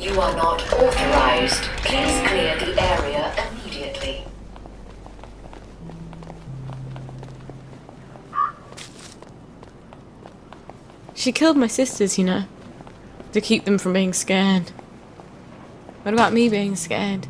You are not authorized. Please clear the area immediately. She killed my sisters, you know, to keep them from being scared. What about me being scared?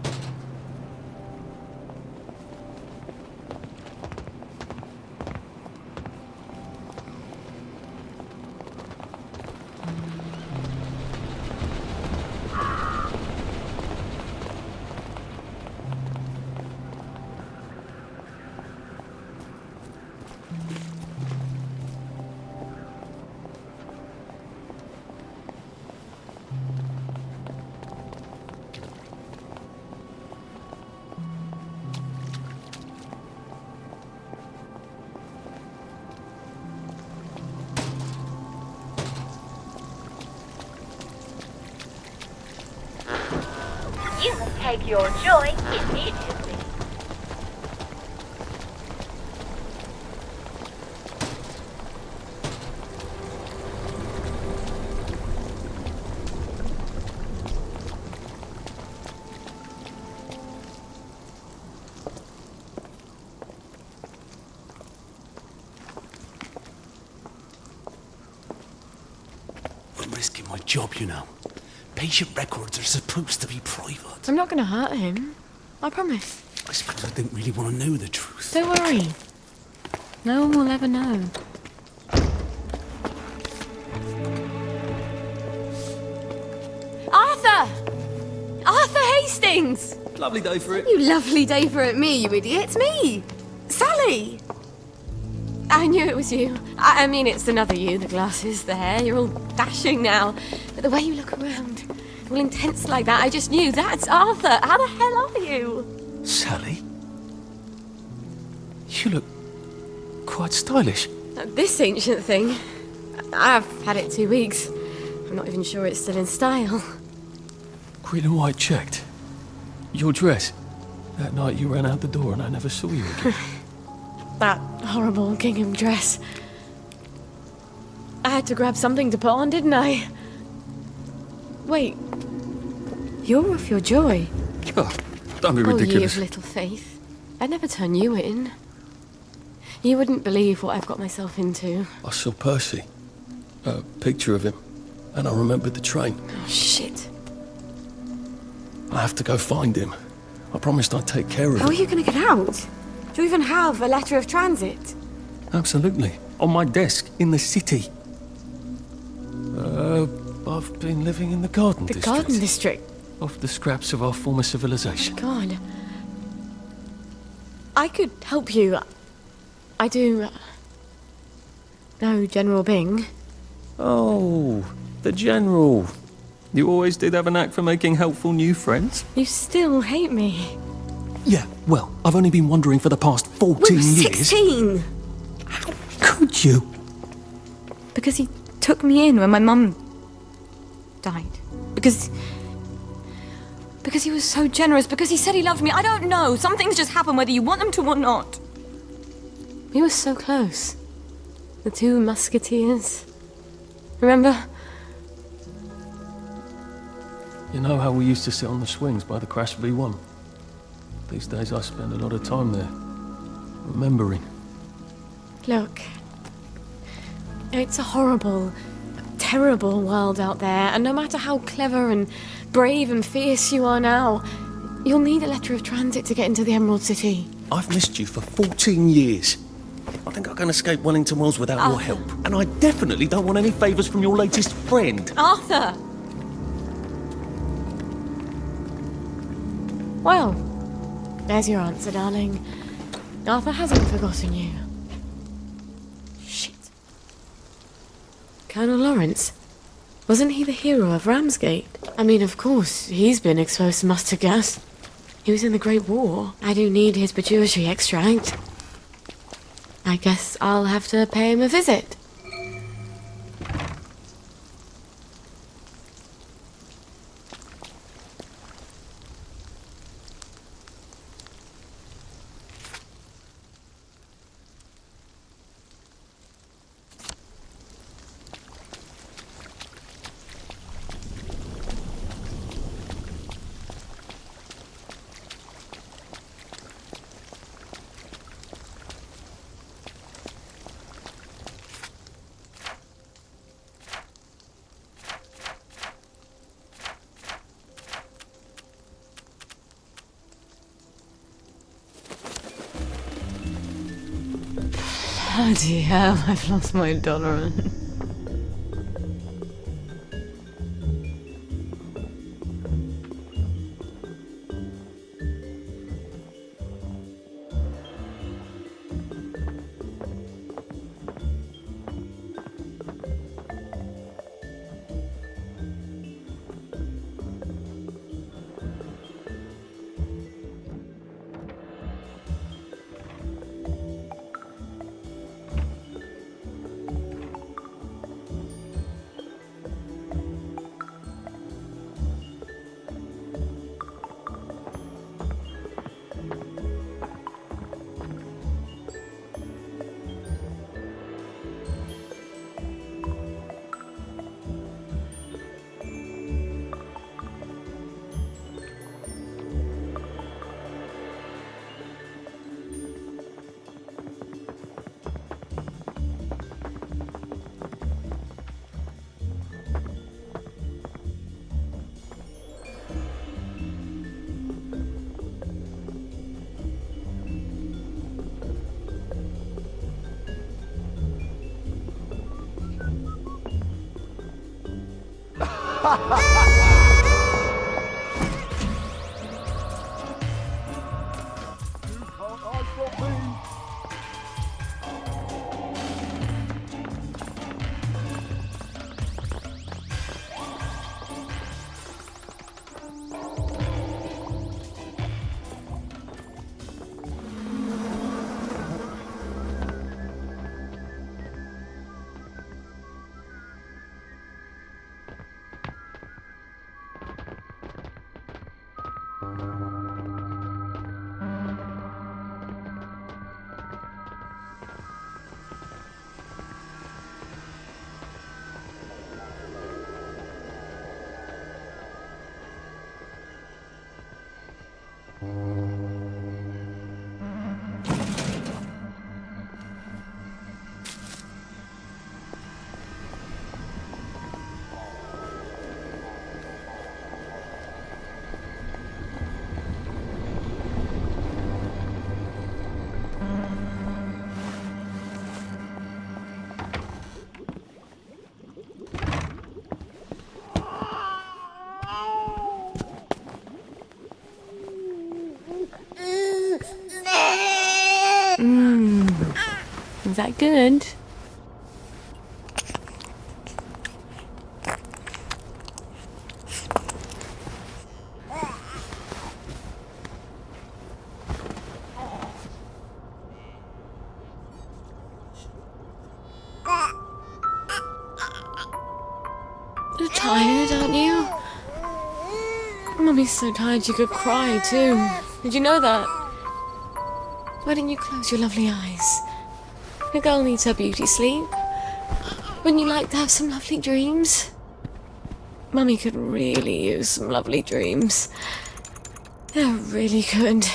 You must take your joy immediately. I'm risking my job, you know. Patient records are supposed to be private. I'm not gonna hurt him. I promise. I suppose I didn't really want to know the truth. Don't worry. No one will ever know. Arthur! Arthur Hastings! Lovely day for it. You lovely day for it, me, you idiot. It's me! Sally! I knew it was you. I mean, it's another you, the glasses, the hair. You're all dashing now. But the way you look around, all intense like that, I just knew that's Arthur. How the hell are you? Sally? You look quite stylish. This ancient thing. I've had it 2 weeks. I'm not even sure it's still in style. Green and white checked. Your dress. That night you ran out the door and I never saw you again. That horrible gingham dress. I had to grab something to put on, didn't I? Wait. You're off your joy. Oh, don't be Oh, ye ridiculous. of little faith. I'd never turn you in. You wouldn't believe what I've got myself into. I saw Percy. A picture of him. And I remembered the train. Oh, shit. I have to go find him. I promised I'd take care of How are him. you going to get out? Do you even have a letter of transit? Absolutely. On my desk, in the city. I've been living in the Garden The District. Garden District. Off the scraps of our former civilization. God. I could help you. I do. Know General Bing. Oh, the General. You always did have an knack for making helpful new friends. You still hate me. Yeah, well, I've only been wondering for the past We 14 were years. 16! Could you? Because he took me in when my mum died. Because he was so generous. Because he said he loved me. I don't know. Some things just happen whether you want them to or not. We were so close. The two musketeers. Remember? You know how we used to sit on the swings by the Crash V1? These days I spend a lot of time there, remembering. Look. It's a horrible, terrible world out there, and no matter how clever and brave and fierce you are now, you'll need a letter of transit to get into the Emerald City. I've missed you for 14 years. I think I can escape Wellington Wells without your help. And I definitely don't want any favours from your latest friend. Arthur! Well, there's your answer, darling. Arthur hasn't forgotten you. Shit. Colonel Lawrence? Wasn't he the hero of Ramsgate? I mean, of course, he's been exposed to mustard gas. He was in the Great War. I do need his pituitary extract. I guess I'll have to pay him a visit. Bloody hell, I've lost my tolerance. Is that good? You're tired, aren't you? Mummy's so tired you could cry too. Did you know that? Why don't you close your lovely eyes? A girl needs her beauty sleep. Wouldn't you like to have some lovely dreams? Mummy could really use some lovely dreams. They're really good.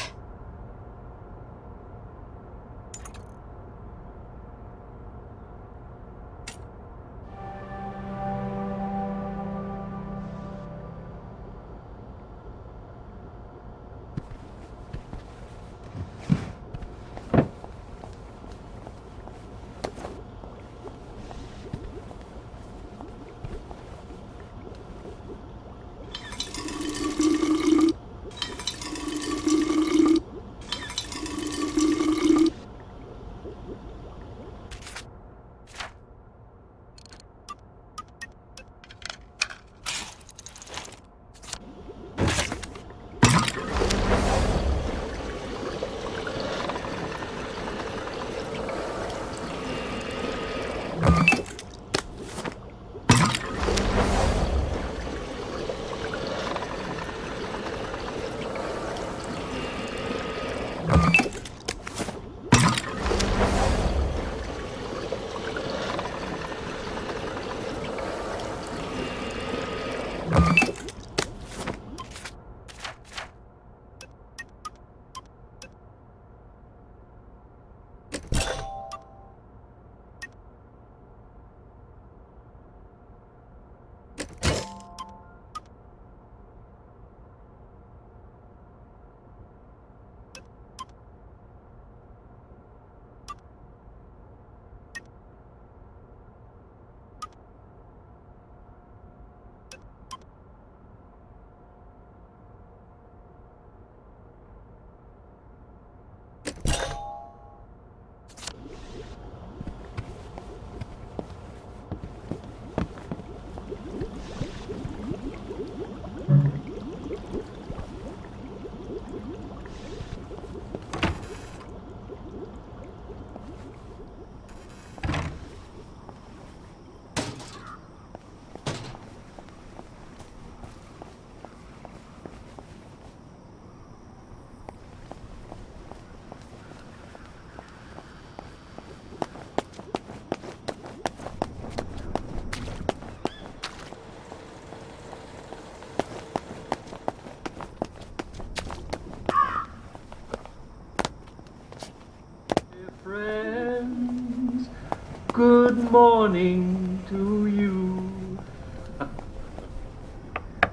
Good morning to you.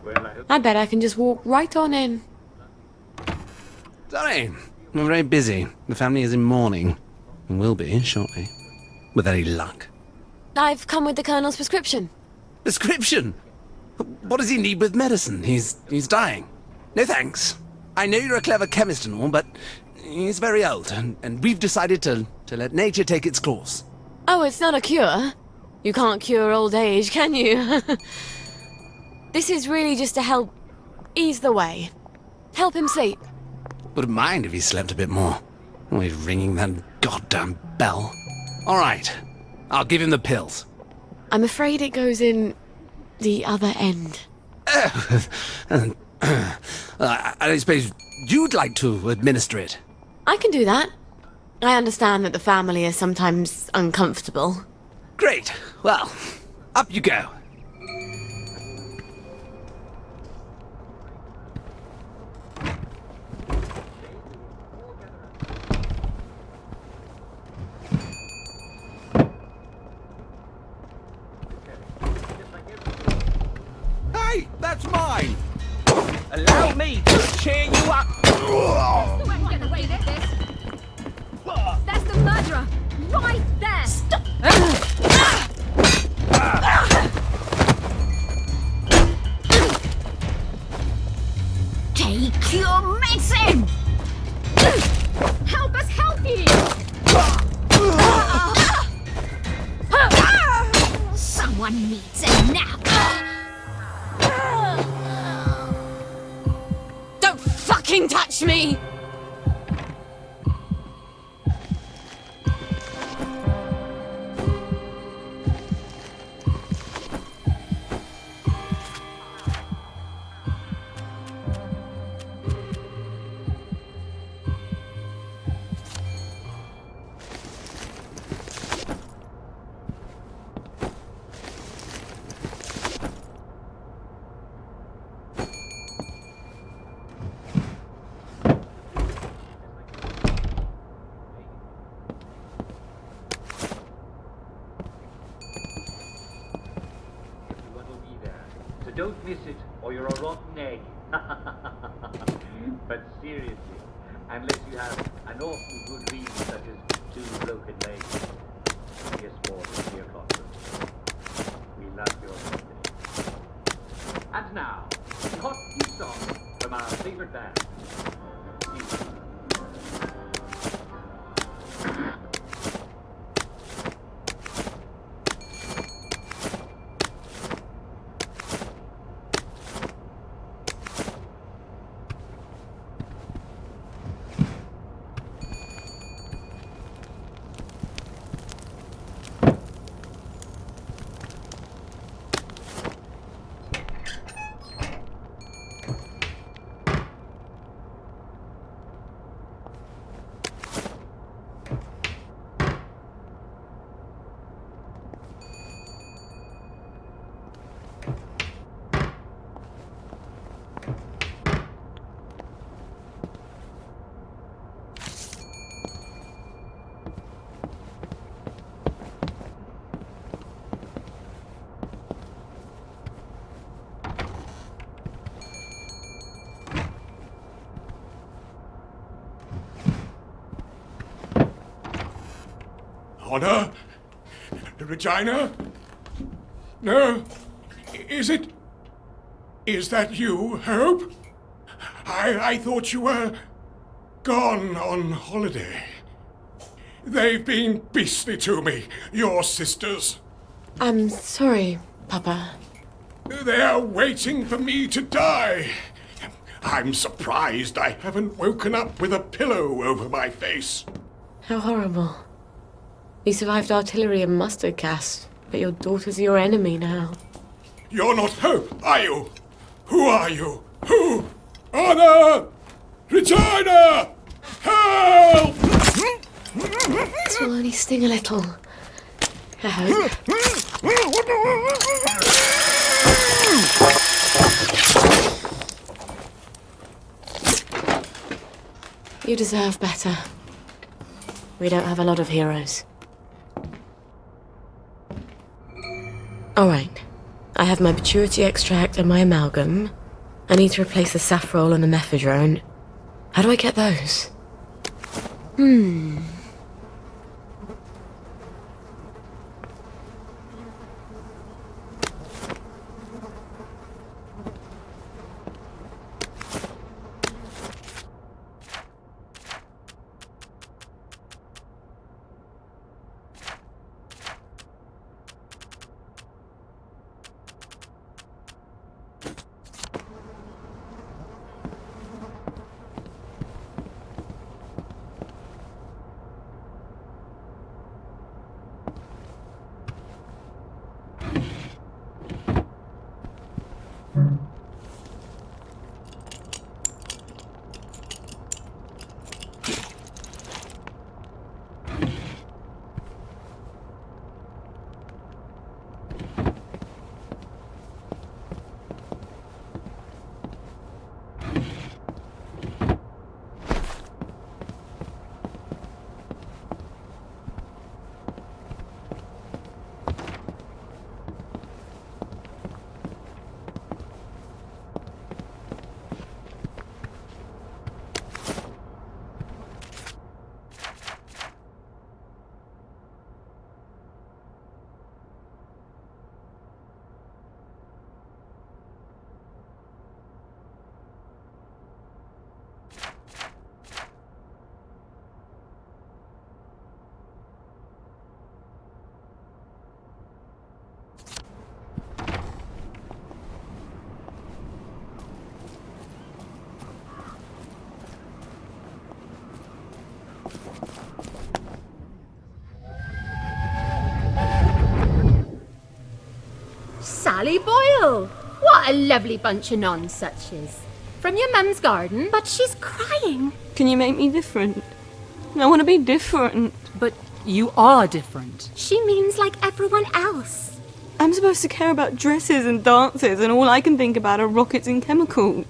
Well, I hope I bet I can just walk right on in. Sorry, we're very busy. The family is in mourning. And will be shortly. With any luck. I've come with the Colonel's prescription. Prescription? What does he need with medicine? He's dying. No thanks. I know you're a clever chemist and all, but he's very old, and we've decided to let nature take its course. Oh, it's not a cure. You can't cure old age, can you? This is really just to help ease the way. Help him sleep. Wouldn't mind if he slept a bit more. Always ringing that goddamn bell. All right, I'll give him the pills. I'm afraid it goes in the other end. I suppose you'd like to administer it. I can do that. I understand that the family is sometimes uncomfortable. Great. Well, up you go. Hey, that's mine! Allow me to cheer you up! Get away with this. That's the murderer! Right there! Stop! Take your medicine! Help us help you! Someone needs a nap! Don't fucking touch me! so don't miss it, or you're a rotten egg. But seriously, unless you have an awful good reason, such as 2 broken legs, be a sport at 3 o'clock. We love your company. And now, the hot new song from our favorite band. Honor? Regina? No? Is it? Is that you, Hope? I thought you were gone on holiday. They've been beastly to me, your sisters. I'm sorry, Papa. They're waiting for me to die. I'm surprised I haven't woken up with a pillow over my face. How horrible. You survived artillery and mustard gas, but your daughter's your enemy now. You're not Hope, are you? Who are you? Who? Honor! Regina! Help! This will only sting a little. I hope. You deserve better. We don't have a lot of heroes. Alright. I have my Biturity extract and my amalgam. I need to replace the safrole and the mephedrone. How do I get those? Sally Boyle! What a lovely bunch of nonsuches. From your mum's garden? But she's crying. Can you make me different? I want to be different. But you are different. She means like everyone else. I'm supposed to care about dresses and dances, and all I can think about are rockets and chemicals.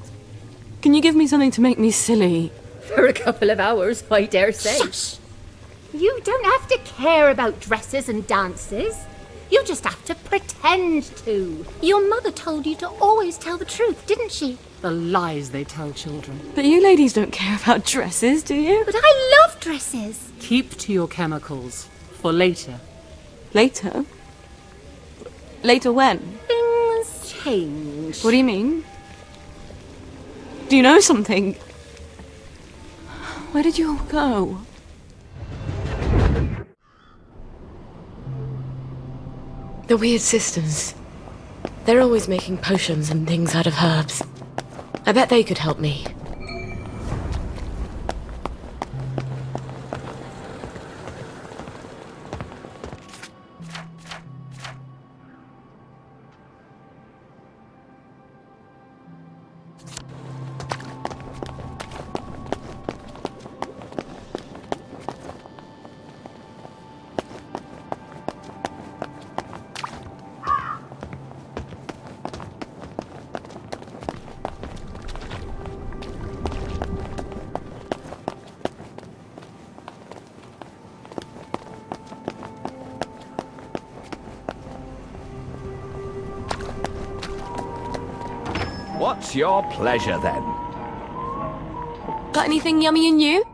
Can you give me something to make me silly? For a couple of hours, I dare say. Shush! You don't have to care about dresses and dances. You just have to pretend to. Your mother told you to always tell the truth, didn't she? The lies they tell children. But you ladies don't care about dresses, do you? But I love dresses. Keep to your chemicals. For later. Later? Later when? Things change. What do you mean? Do you know something? Where did you all go? The Weird Sisters. They're always making potions and things out of herbs. I bet they could help me. What's your pleasure, then? Got anything yummy and new?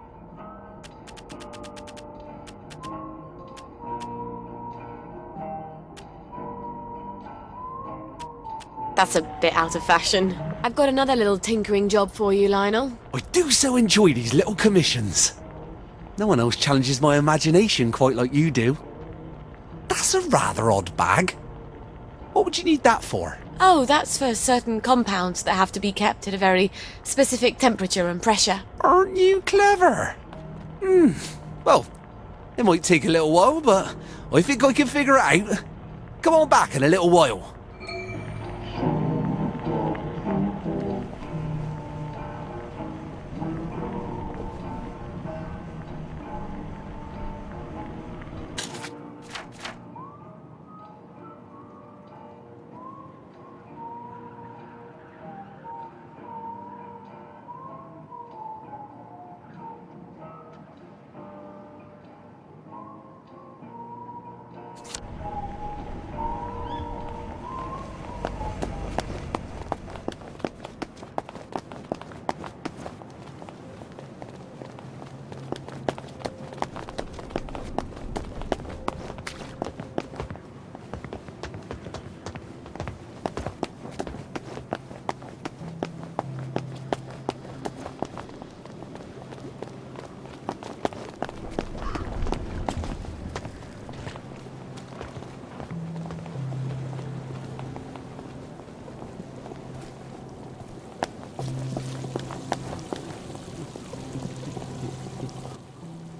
That's a bit out of fashion. I've got another little tinkering job for you, Lionel. I do so enjoy these little commissions. No one else challenges my imagination quite like you do. That's a rather odd bag. What would you need that for? Oh, that's for certain compounds that have to be kept at a very specific temperature and pressure. Aren't you clever? Well, it might take a little while, but I think I can figure it out. Come on back in a little while.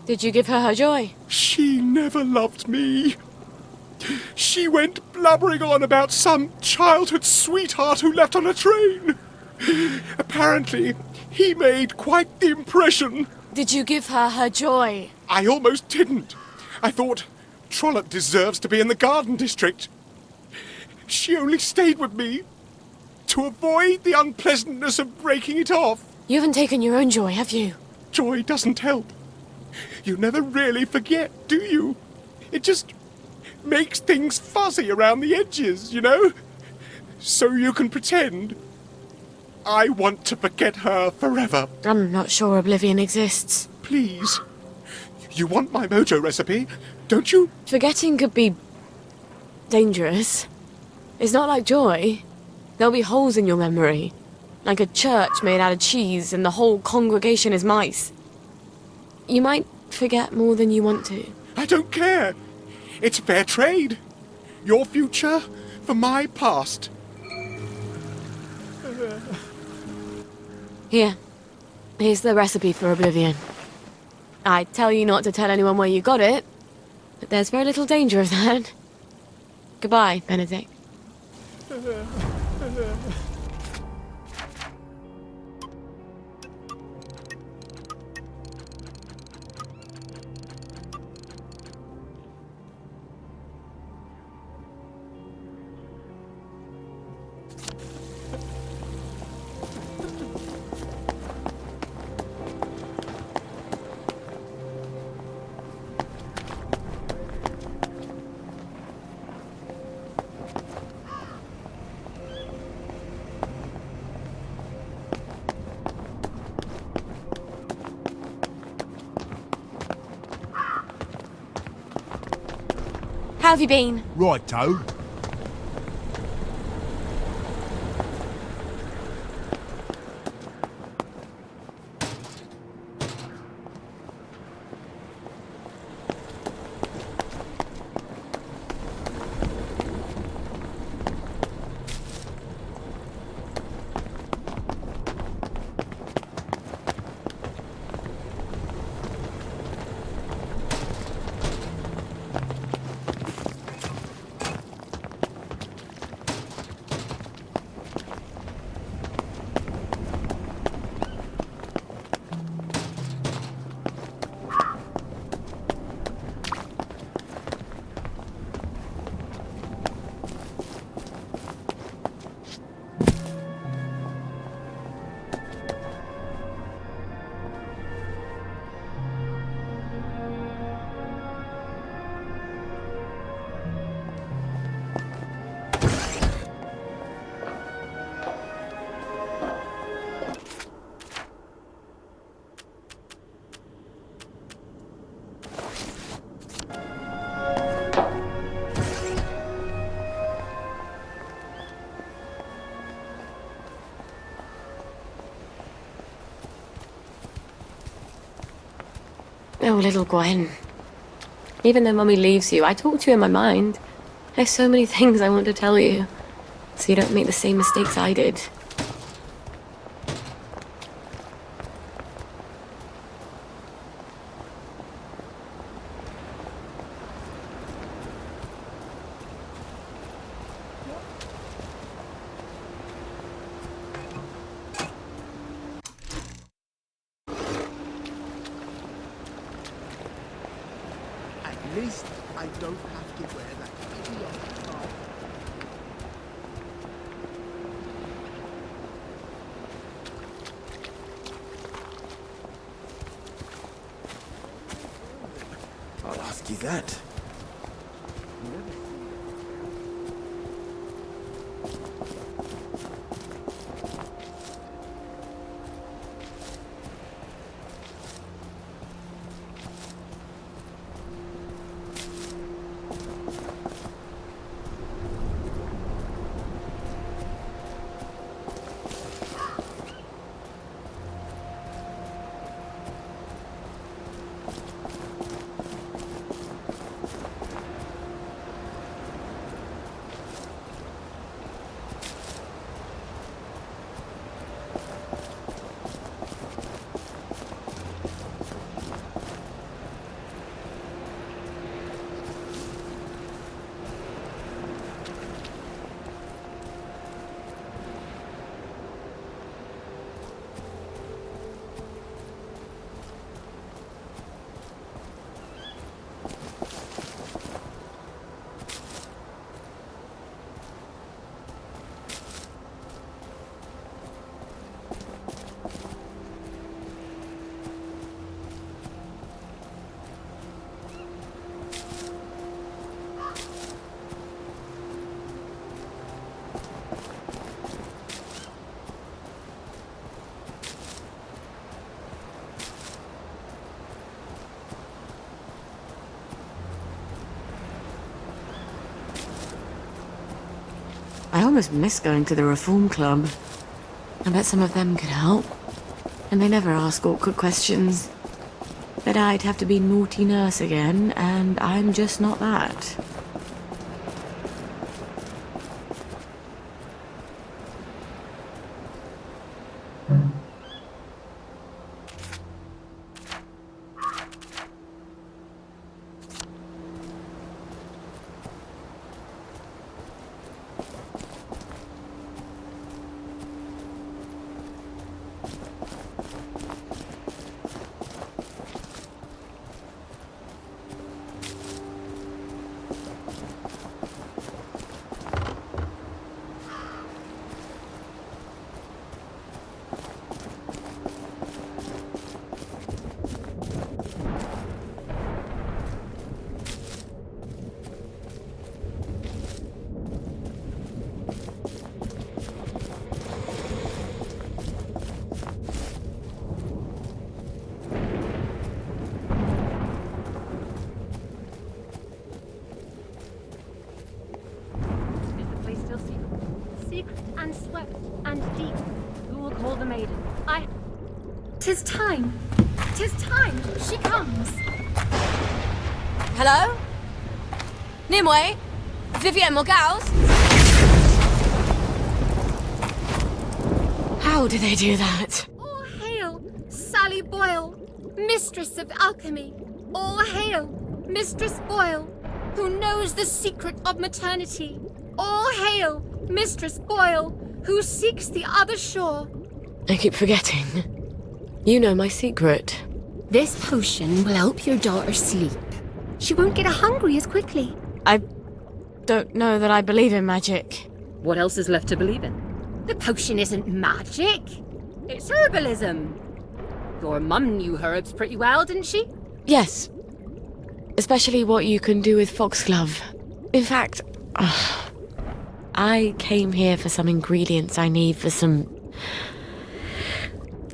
Did you give her her joy? She never loved me. She went blubbering on about some childhood sweetheart who left on a train. Apparently, he made quite the impression. Did you give her her joy? I almost didn't. I thought, Trollope deserves to be in the Garden District. She only stayed with me to avoid the unpleasantness of breaking it off. You haven't taken your own joy, have you? Joy doesn't help. You never really forget, do you? It just makes things fuzzy around the edges, you know? So you can pretend. I want to forget her forever. I'm not sure oblivion exists. Please. You want my mojo recipe, don't you? Forgetting could be dangerous. It's not like joy. There'll be holes in your memory. Like a church made out of cheese and the whole congregation is mice. You might forget more than you want to. I don't care. It's fair trade. Your future for my past. Here's the recipe for oblivion. I tell you not to tell anyone where you got it, but there's very little danger of that. Goodbye, Benedict. How have you been? Righto. Oh, little Gwen. Even though Mummy leaves you, I talk to you in my mind. There's so many things I want to tell you, so you don't make the same mistakes I did. At least I don't have to wear that idiotic top. I'll ask you that. almost miss going to the Reform Club. I bet some of them could help. And they never ask awkward questions. But I'd have to be naughty nurse again, and I'm just not that. And swept and deep. Who will call the maiden? 'Tis time. 'Tis time. She comes. Hello? Nimue? Vivienne Morgause? How do they do that? All hail, Sally Boyle, mistress of alchemy. All hail, Mistress Boyle, who knows the secret of maternity. All hail, Mistress Boyle, who seeks the other shore. I keep forgetting. You know my secret. This potion will help your daughter sleep. She won't get hungry as quickly. I don't know that I believe in magic. What else is left to believe in? The potion isn't magic. It's herbalism. Your mum knew herbs pretty well, didn't she? Yes. Especially what you can do with foxglove. In fact, I came here for some ingredients I need for some...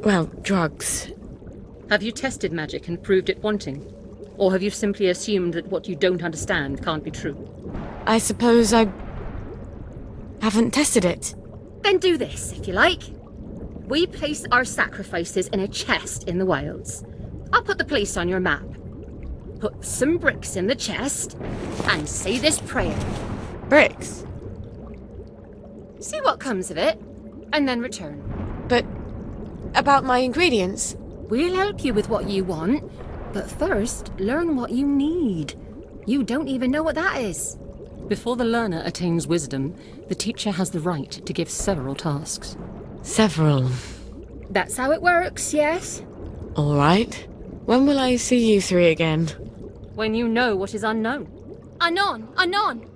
well, drugs. Have you tested magic and proved it wanting? Or have you simply assumed that what you don't understand can't be true? I suppose I haven't tested it. Then do this, if you like. We place our sacrifices in a chest in the wilds. I'll put the place on your map. Put some bricks in the chest and say this prayer. Bricks? See what comes of it, and then return. But about my ingredients? We'll help you with what you want, but first, learn what you need. You don't even know what that is. Before the learner attains wisdom, the teacher has the right to give several tasks. Several. That's how it works, yes? All right. When will I see you three again? When you know what is unknown. Anon, anon.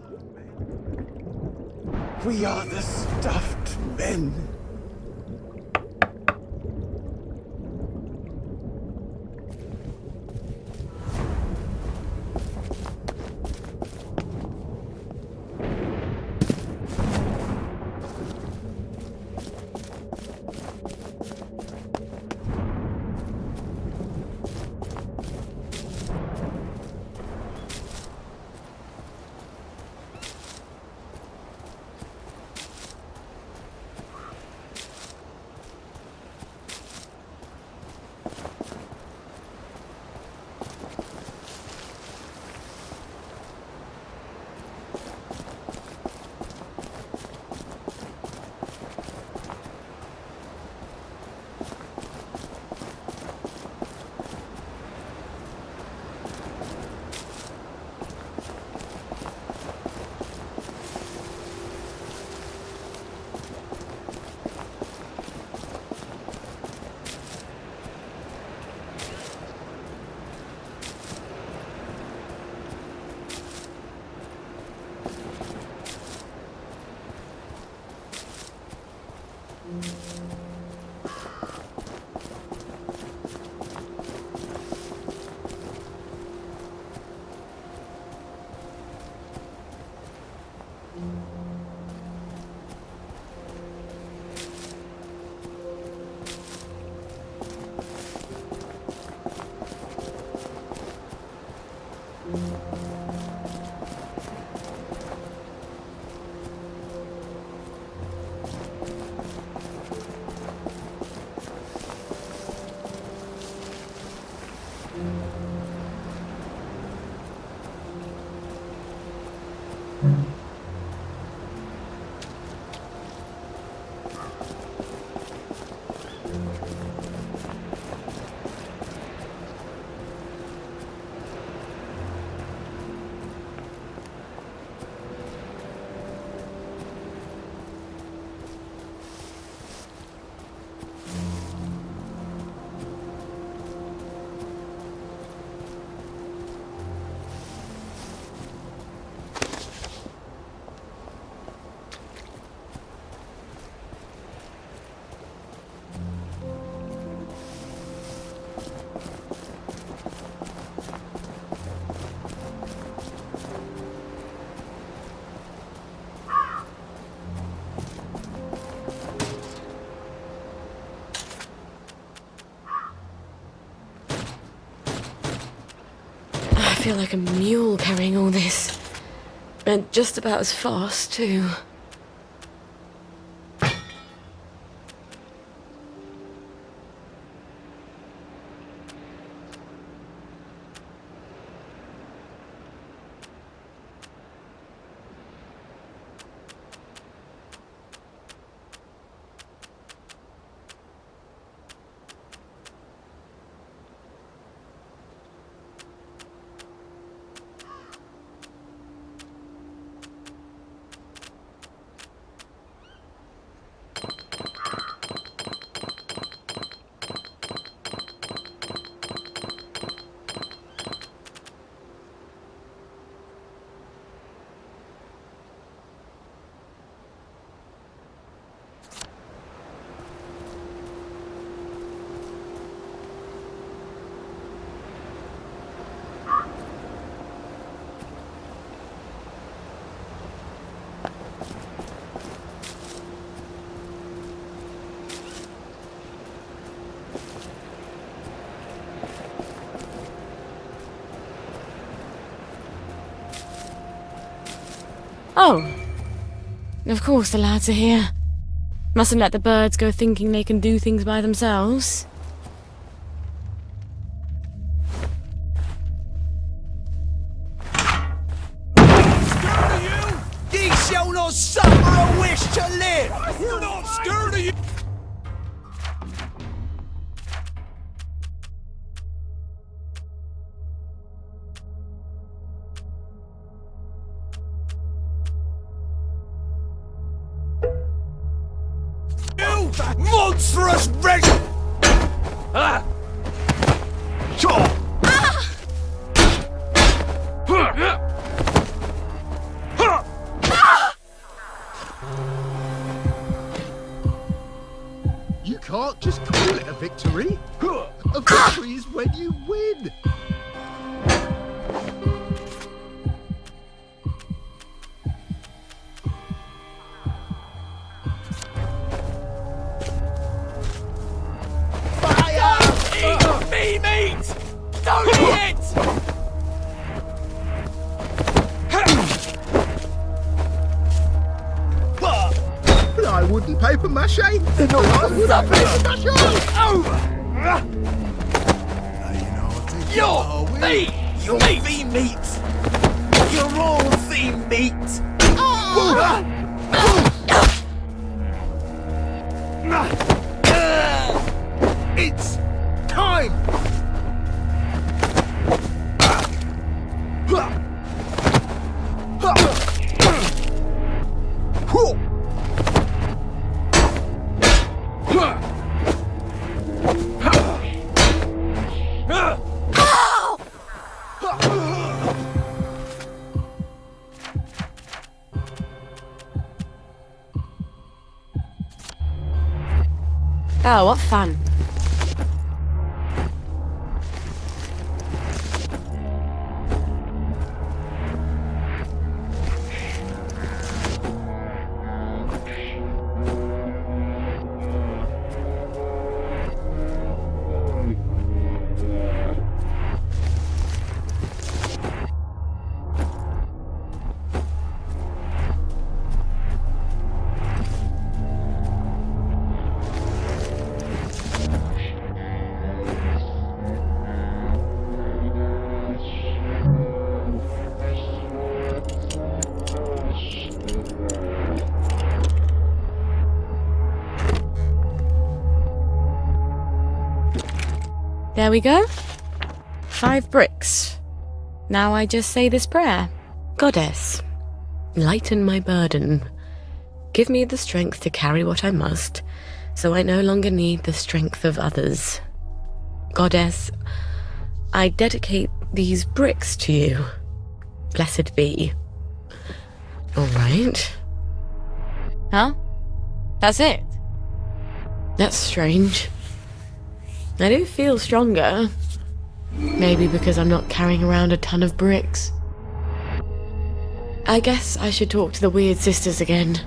We are the stuffed men. feel like a mule carrying all this. And just about as fast, too. Oh. Of course the lads are here. Mustn't let the birds go thinking they can do things by themselves. Ye shall not suffer a wish to live! We're not scared of you! You monstrous wretch! Ah! Sure! You can't just call it a victory. A victory is when you win. Fire! Eat me meat! Don't eat it! Plywood and paper mache? They're not plywood and paper mache! You're meat! You're theme meat! You're all theme meat! It's time! Oh, what fun. There we go. 5 bricks. Now I just say this prayer. Goddess, lighten my burden. Give me the strength to carry what I must, so I no longer need the strength of others. Goddess, I dedicate these bricks to you. Blessed be. All right. Huh? That's it? That's strange. I do feel stronger. Maybe because I'm not carrying around a ton of bricks. I guess I should talk to the Weird Sisters again.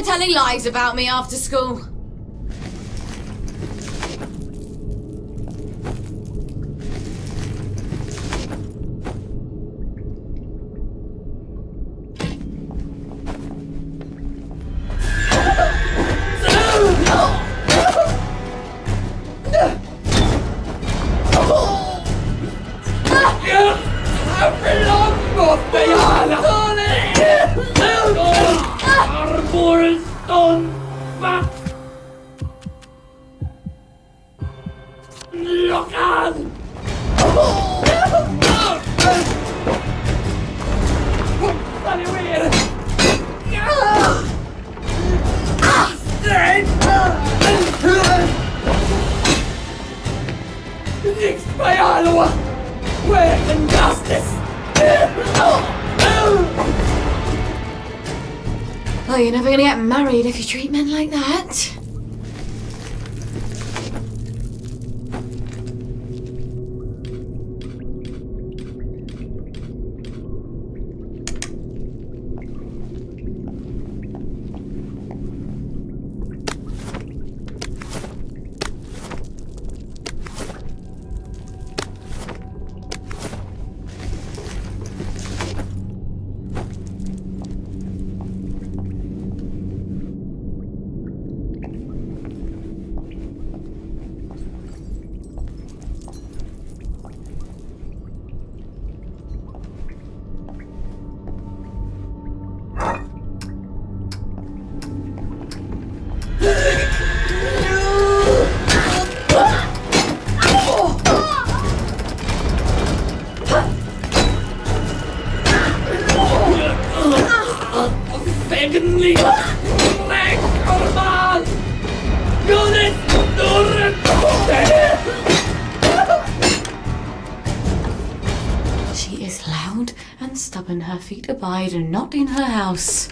for telling lies about me after school. Well, you're never gonna get married if you treat men like that. She is loud and stubborn. Her feet abide and not in her house.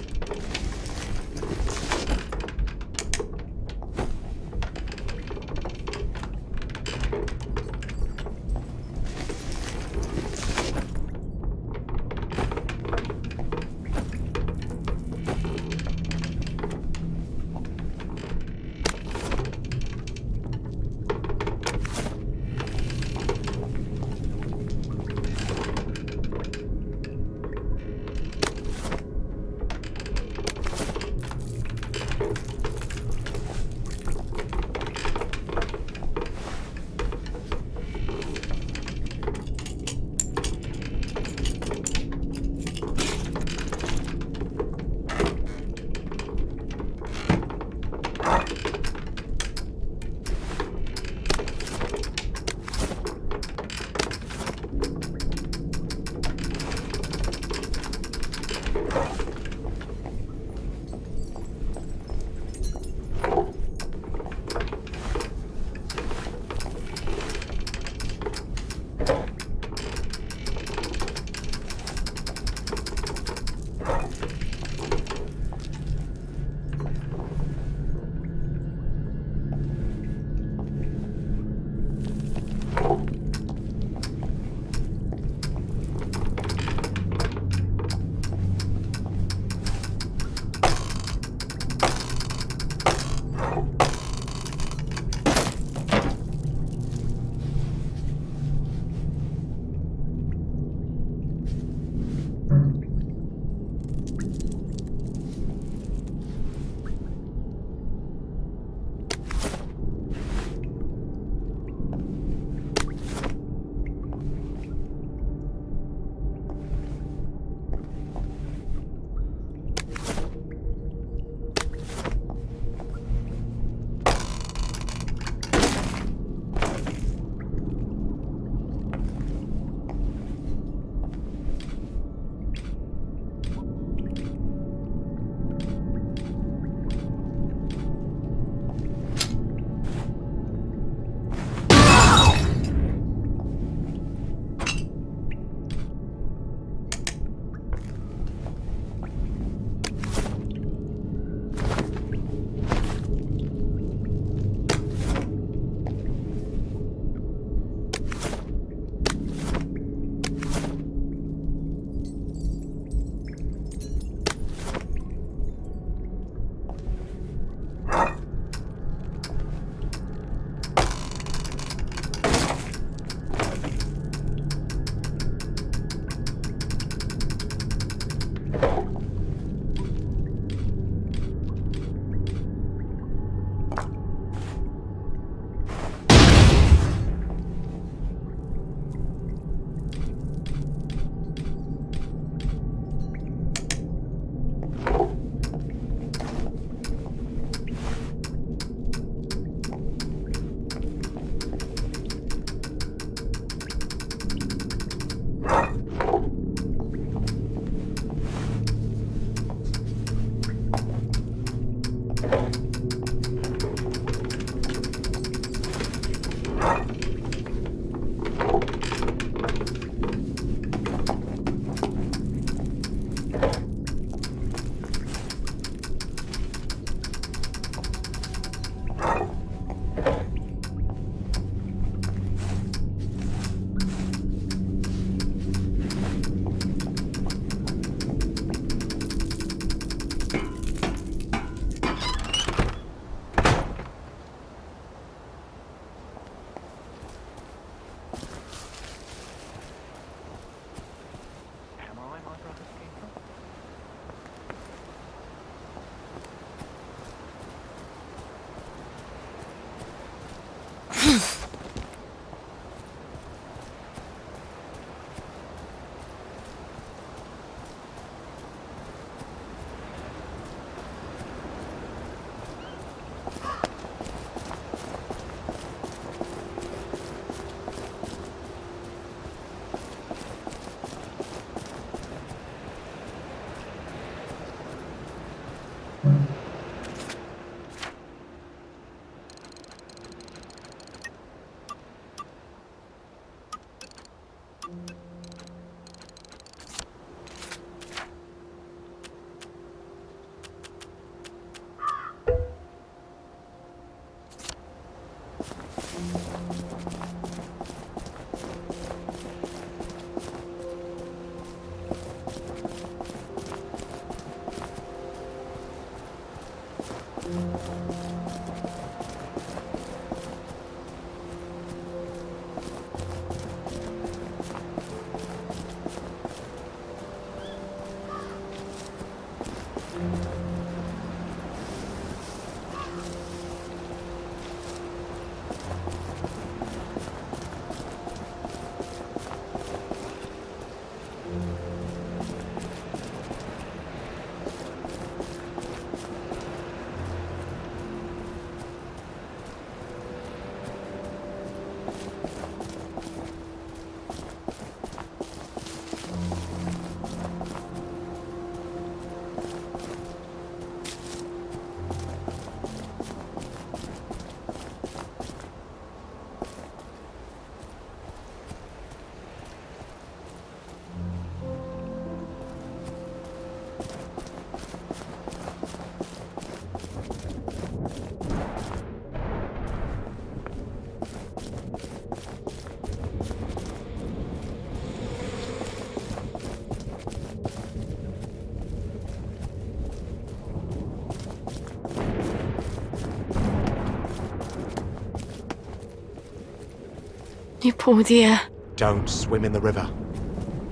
You poor dear. Don't swim in the river.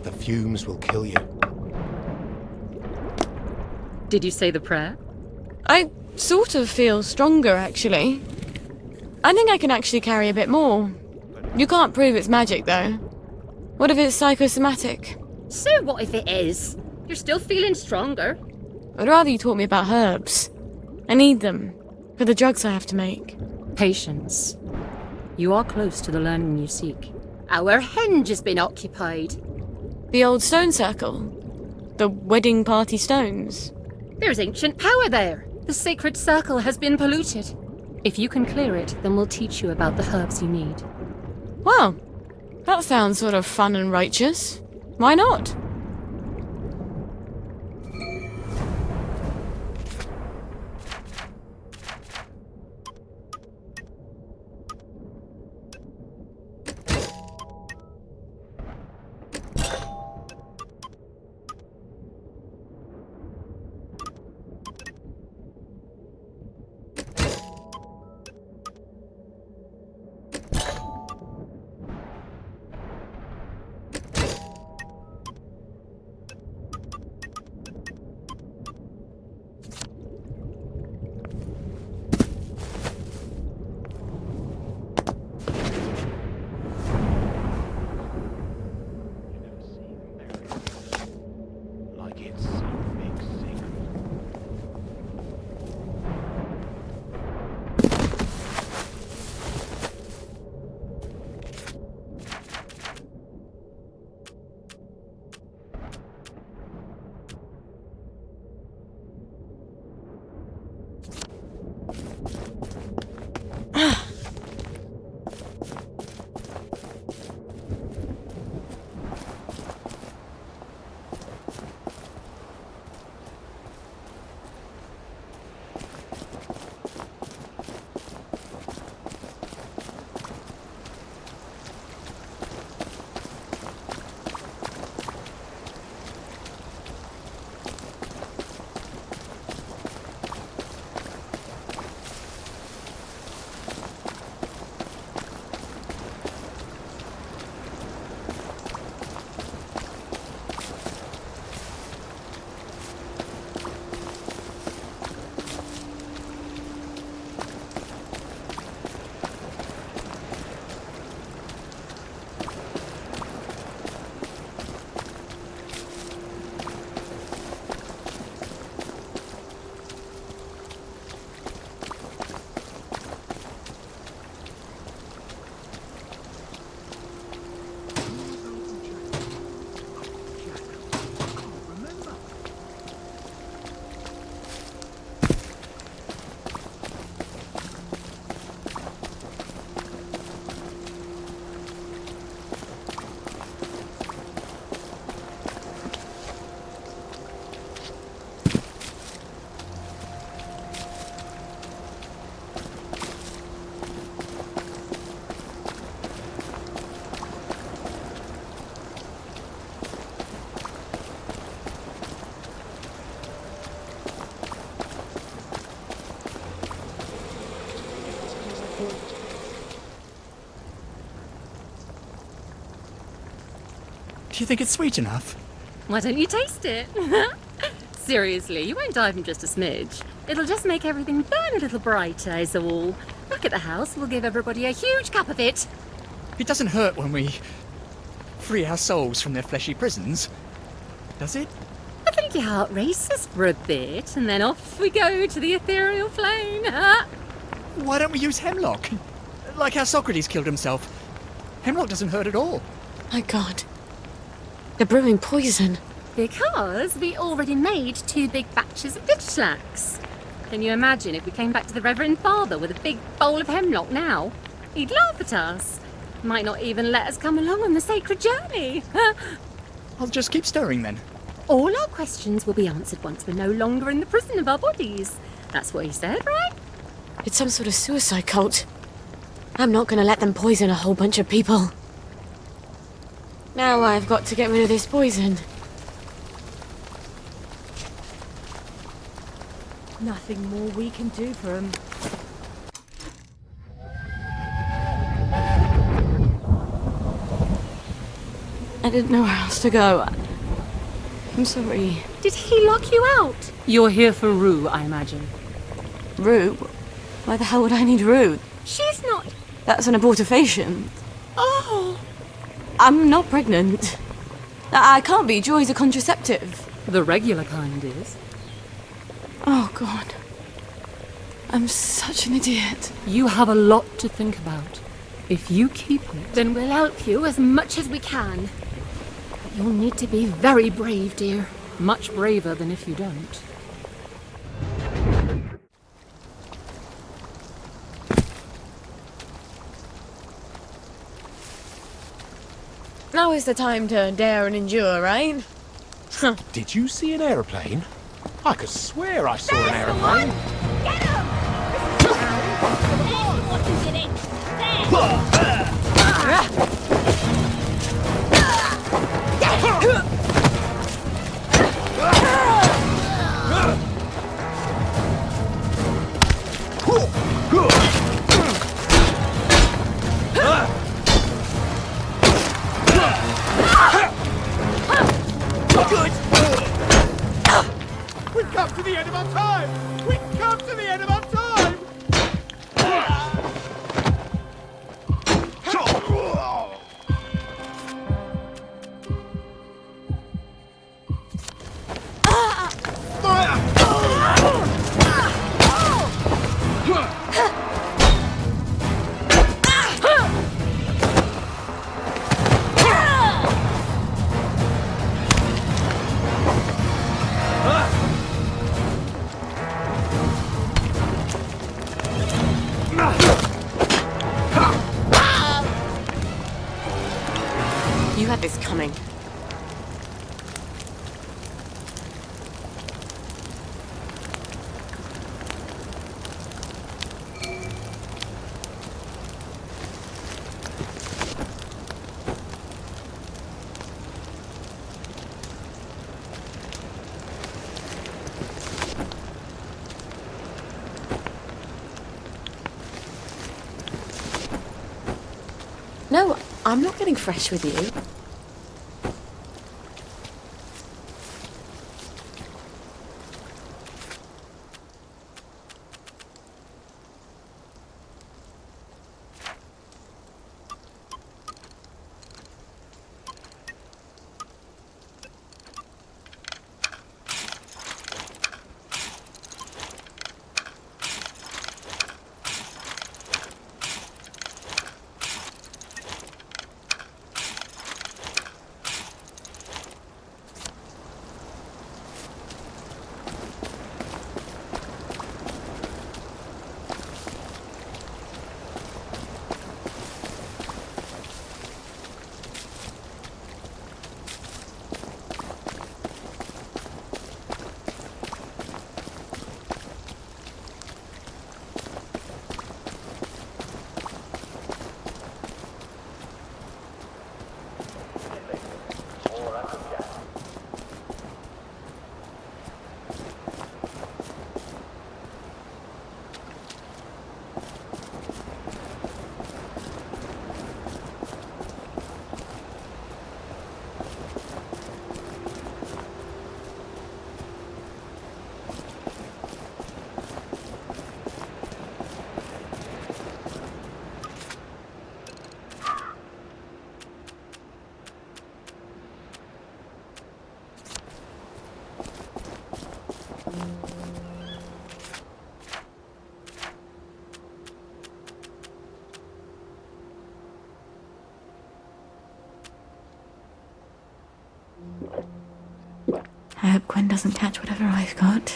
The fumes will kill you. Did you say the prayer? I sort of feel stronger, actually. I think I can actually carry a bit more. You can't prove it's magic, though. What if it's psychosomatic? So what if it is? You're still feeling stronger. I'd rather you taught me about herbs. I need them for the drugs I have to make. Patience. You are close to the learning you seek. Our henge has been occupied. The old stone circle? The wedding party stones? There's ancient power there. The sacred circle has been polluted. If you can clear it, then we'll teach you about the herbs you need. Well, that sounds sort of fun and righteous. Why not? Do you think it's sweet enough? Why don't you taste it? Seriously, you won't dive in just a smidge. It'll just make everything burn a little brighter, is all. Back at the house, we'll give everybody a huge cup of it. It doesn't hurt when we free our souls from their fleshy prisons, does it? I think your heart races for a bit, and then off we go to the ethereal plane. Why don't we use hemlock? Like how Socrates killed himself. Hemlock doesn't hurt at all. My God. They're brewing poison. Because we already made 2 big batches of ditchlax. Can you imagine if we came back to the Reverend Father with a big bowl of hemlock now? He'd laugh at us. Might not even let us come along on the sacred journey. I'll just keep stirring then. All our questions will be answered once we're no longer in the prison of our bodies. That's what he said, right? It's some sort of suicide cult. I'm not gonna let them poison a whole bunch of people. Now I've got to get rid of this poison. Nothing more we can do for him. I didn't know where else to go. I'm sorry. Did he lock you out? You're here for Rue, I imagine. Rue? Why the hell would I need Rue? She's not... That's an abortifacient. Oh! I'm not pregnant. I can't be. Joy's a contraceptive. The regular kind is. Oh, God. I'm such an idiot. You have a lot to think about. If you keep it... Then we'll help you as much as we can. But you'll need to be very brave, dear. Much braver than if you don't. Now is the time to dare and endure, right? Did you see an aeroplane? I could swear I saw an aeroplane. Get him! What is in it? We've come to the end of our time! We've come to the end of our time! You had this coming. No, I'm not getting fresh with you. I hope Gwen doesn't catch whatever I've got.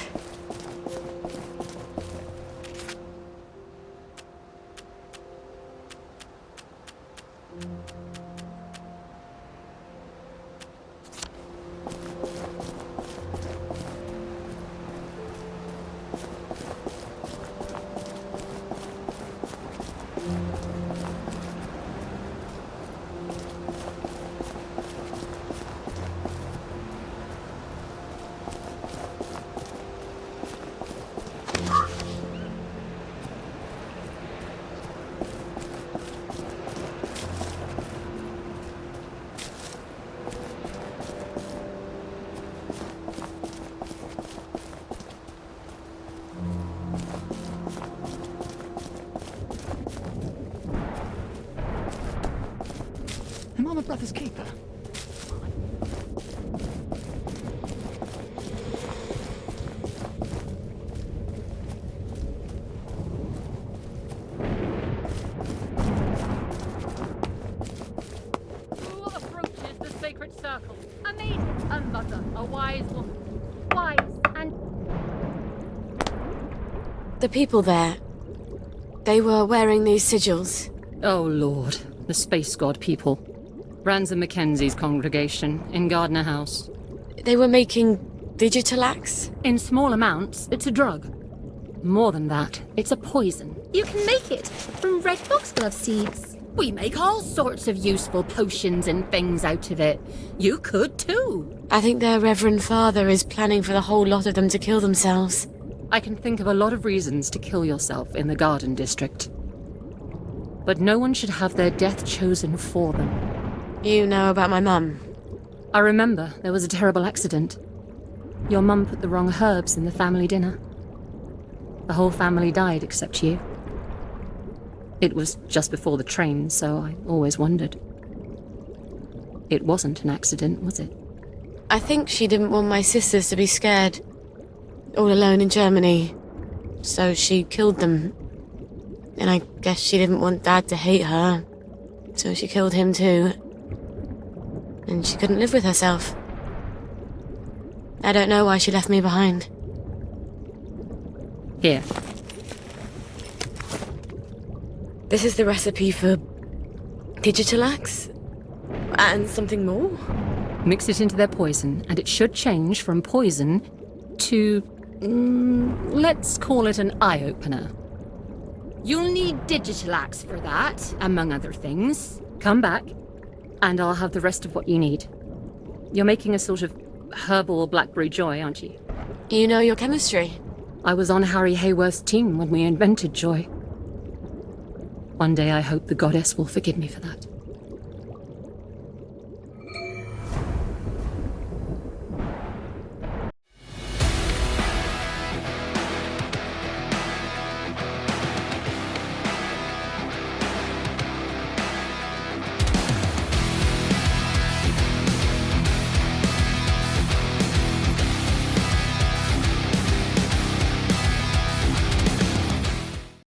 Am I my brother's keeper? Who approaches the sacred circle? A maiden, a mother, a wise woman. Wise and... The people there, they were wearing these sigils. Oh, Lord. The space god people. Ransom Mackenzie's congregation in Gardner House. They were making Digitalax? In small amounts, it's a drug. More than that, it's a poison. You can make it from red foxglove seeds. We make all sorts of useful potions and things out of it. You could too. I think their Reverend Father is planning for the whole lot of them to kill themselves. I can think of a lot of reasons to kill yourself in the Garden District. But no one should have their death chosen for them. You know about my mum? I remember there was a terrible accident. Your mum put the wrong herbs in the family dinner. The whole family died except you. It was just before the train, so I always wondered. It wasn't an accident, was it? I think she didn't want my sisters to be scared. All alone in Germany. So she killed them. And I guess she didn't want Dad to hate her. So she killed him too. And she couldn't live with herself. I don't know why she left me behind. Here. This is the recipe for Digitalax? And something more? Mix it into their poison, and it should change from poison to... let's call it an eye-opener. You'll need Digitalax for that, among other things. Come back, and I'll have the rest of what you need. You're making a sort of herbal blackberry joy, aren't you? You know your chemistry. I was on Harry Hayworth's team when we invented joy. One day I hope the goddess will forgive me for that.